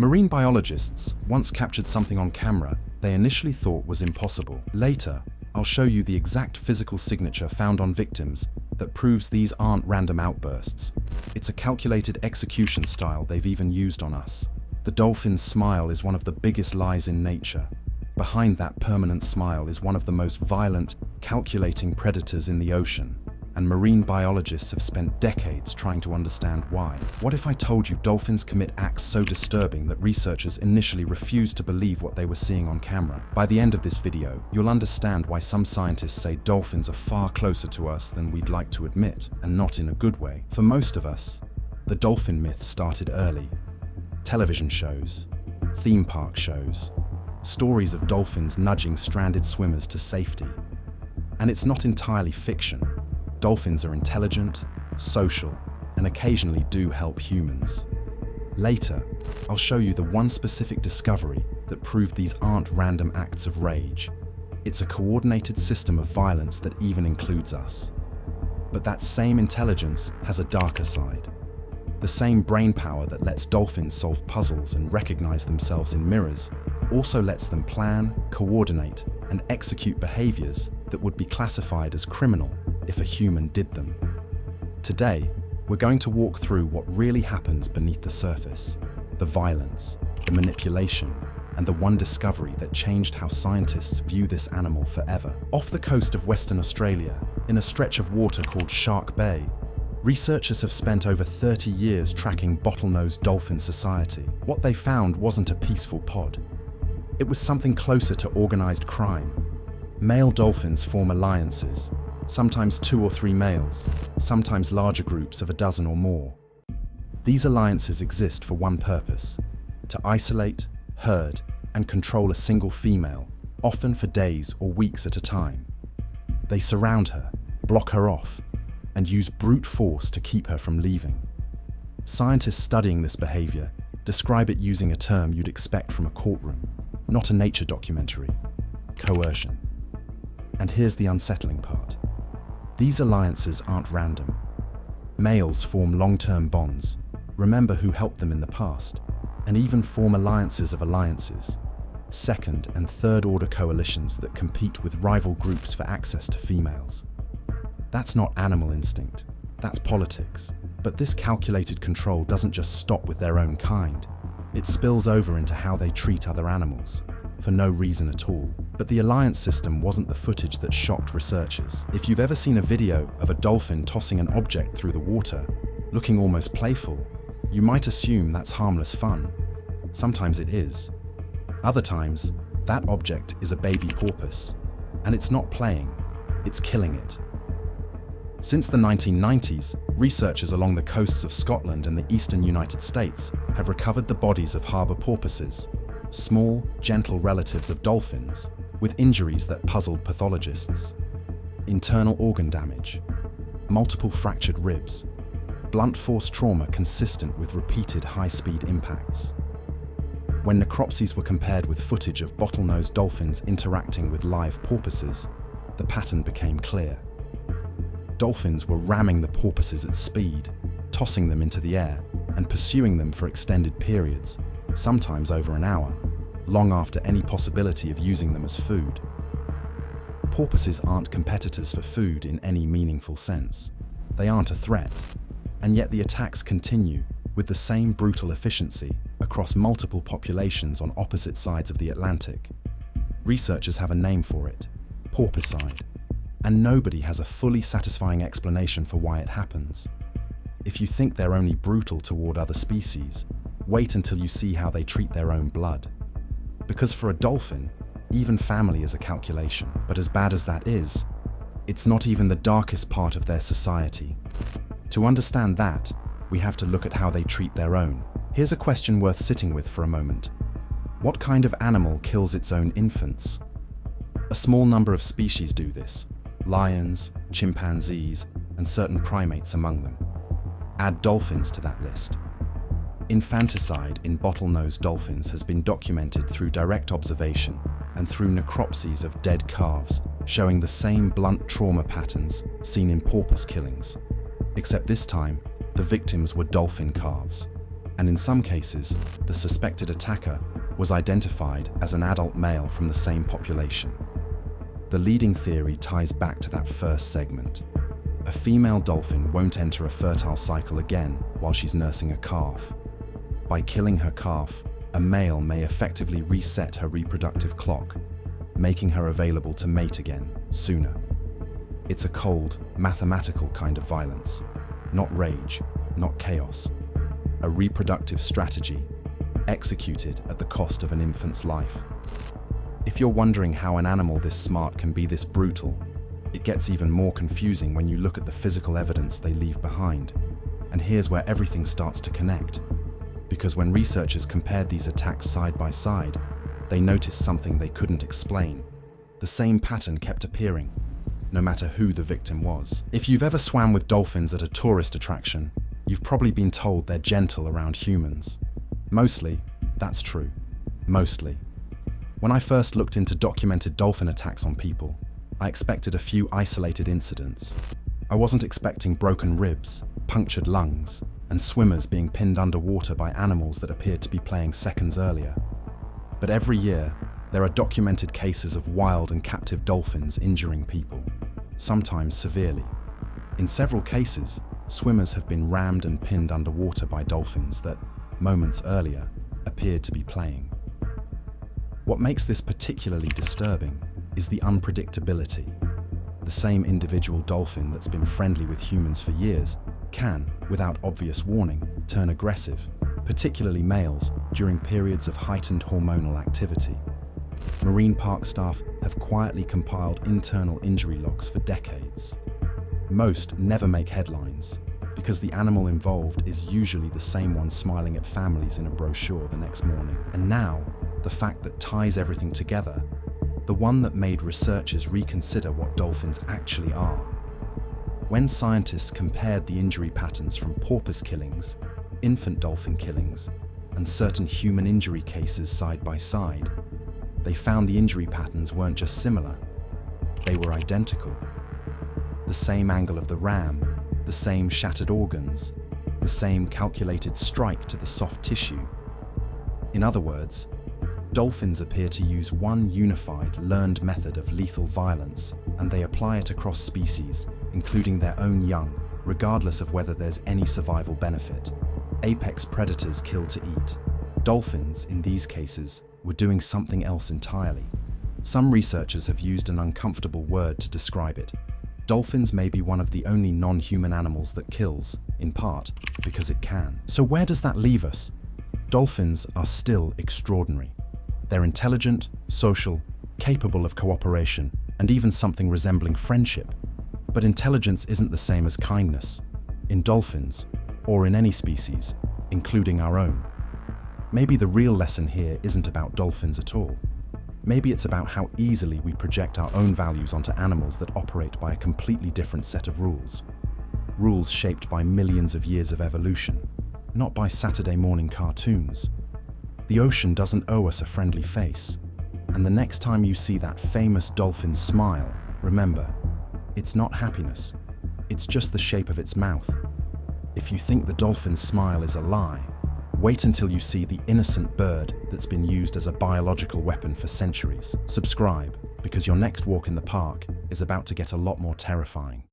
Marine biologists once captured something on camera they initially thought was impossible. Later, I'll show you the exact physical signature found on victims that proves these aren't random outbursts. It's a calculated execution style they've even used on us. The dolphin's smile is one of the biggest lies in nature. Behind that permanent smile is one of the most violent, calculating predators in the ocean. And marine biologists have spent decades trying to understand why. What if I told you dolphins commit acts so disturbing that researchers initially refused to believe what they were seeing on camera? By the end of this video, you'll understand why some scientists say dolphins are far closer to us than we'd like to admit, and not in a good way. For most of us, the dolphin myth started early. Television shows, theme park shows, stories of dolphins nudging stranded swimmers to safety. And it's not entirely fiction. Dolphins are intelligent, social, and occasionally do help humans. Later, I'll show you the one specific discovery that proved these aren't random acts of rage. It's a coordinated system of violence that even includes us. But that same intelligence has a darker side. The same brain power that lets dolphins solve puzzles and recognize themselves in mirrors also lets them plan, coordinate, and execute behaviors that would be classified as criminal if a human did them. Today, we're going to walk through what really happens beneath the surface, the violence, the manipulation, and the one discovery that changed how scientists view this animal forever. Off the coast of Western Australia, in a stretch of water called Shark Bay, researchers have spent over 30 years tracking bottlenose dolphin society. What they found wasn't a peaceful pod. It was something closer to organized crime. Male dolphins form alliances, sometimes 2 or 3 males, sometimes larger groups of a dozen or more. These alliances exist for one purpose: to isolate, herd, and control a single female, often for days or weeks at a time. They surround her, block her off, and use brute force to keep her from leaving. Scientists studying this behavior describe it using a term you'd expect from a courtroom, not a nature documentary: coercion. And here's the unsettling part. These alliances aren't random. Males form long-term bonds, remember who helped them in the past, and even form alliances of alliances, second and third order coalitions that compete with rival groups for access to females. That's not animal instinct, that's politics. But this calculated control doesn't just stop with their own kind. It spills over into how they treat other animals, for no reason at all. But the alliance system wasn't the footage that shocked researchers. If you've ever seen a video of a dolphin tossing an object through the water, looking almost playful, you might assume that's harmless fun. Sometimes it is. Other times, that object is a baby porpoise, and it's not playing, it's killing it. Since the 1990s, researchers along the coasts of Scotland and the eastern United States have recovered the bodies of harbour porpoises, small, gentle relatives of dolphins, with injuries that puzzled pathologists. Internal organ damage, multiple fractured ribs, blunt force trauma consistent with repeated high-speed impacts. When necropsies were compared with footage of bottlenose dolphins interacting with live porpoises, the pattern became clear. Dolphins were ramming the porpoises at speed, tossing them into the air, and pursuing them for extended periods, sometimes over an hour, long after any possibility of using them as food. Porpoises aren't competitors for food in any meaningful sense. They aren't a threat, and yet the attacks continue with the same brutal efficiency across multiple populations on opposite sides of the Atlantic. Researchers have a name for it: porpicide, and nobody has a fully satisfying explanation for why it happens. If you think they're only brutal toward other species, wait until you see how they treat their own blood. Because for a dolphin, even family is a calculation. But as bad as that is, it's not even the darkest part of their society. To understand that, we have to look at how they treat their own. Here's a question worth sitting with for a moment. What kind of animal kills its own infants? A small number of species do this: lions, chimpanzees, and certain primates among them. Add dolphins to that list. Infanticide in bottlenose dolphins has been documented through direct observation and through necropsies of dead calves, showing the same blunt trauma patterns seen in porpoise killings, except this time, the victims were dolphin calves. And in some cases, the suspected attacker was identified as an adult male from the same population. The leading theory ties back to that first segment. A female dolphin won't enter a fertile cycle again while she's nursing a calf. By killing her calf, a male may effectively reset her reproductive clock, making her available to mate again sooner. It's a cold, mathematical kind of violence, not rage, not chaos. A reproductive strategy executed at the cost of an infant's life. If you're wondering how an animal this smart can be this brutal, it gets even more confusing when you look at the physical evidence they leave behind. And here's where everything starts to connect. Because when researchers compared these attacks side by side, they noticed something they couldn't explain. The same pattern kept appearing, no matter who the victim was. If you've ever swam with dolphins at a tourist attraction, you've probably been told they're gentle around humans. Mostly, that's true. Mostly. When I first looked into documented dolphin attacks on people, I expected a few isolated incidents. I wasn't expecting broken ribs, punctured lungs, and swimmers being pinned underwater by animals that appeared to be playing seconds earlier. But every year, there are documented cases of wild and captive dolphins injuring people, sometimes severely. In several cases, swimmers have been rammed and pinned underwater by dolphins that, moments earlier, appeared to be playing. What makes this particularly disturbing is the unpredictability. The same individual dolphin that's been friendly with humans for years can, without obvious warning, turn aggressive, particularly males, during periods of heightened hormonal activity. Marine park staff have quietly compiled internal injury logs for decades. Most never make headlines, because the animal involved is usually the same one smiling at families in a brochure the next morning. And now, the fact that ties everything together, the one that made researchers reconsider what dolphins actually are. When scientists compared the injury patterns from porpoise killings, infant dolphin killings, and certain human injury cases side by side, they found the injury patterns weren't just similar, they were identical. The same angle of the ram, the same shattered organs, the same calculated strike to the soft tissue. In other words, dolphins appear to use one unified, learned method of lethal violence, and they apply it across species, including their own young, regardless of whether there's any survival benefit. Apex predators kill to eat. Dolphins, in these cases, were doing something else entirely. Some researchers have used an uncomfortable word to describe it. Dolphins may be one of the only non-human animals that kills, in part, because it can. So where does that leave us? Dolphins are still extraordinary. They're intelligent, social, capable of cooperation, and even something resembling friendship. But intelligence isn't the same as kindness. In dolphins, or in any species, including our own. Maybe the real lesson here isn't about dolphins at all. Maybe it's about how easily we project our own values onto animals that operate by a completely different set of rules. Rules shaped by millions of years of evolution, not by Saturday morning cartoons. The ocean doesn't owe us a friendly face, and the next time you see that famous dolphin smile, remember, it's not happiness, it's just the shape of its mouth. If you think the dolphin's smile is a lie, wait until you see the innocent bird that's been used as a biological weapon for centuries. Subscribe, because your next walk in the park is about to get a lot more terrifying.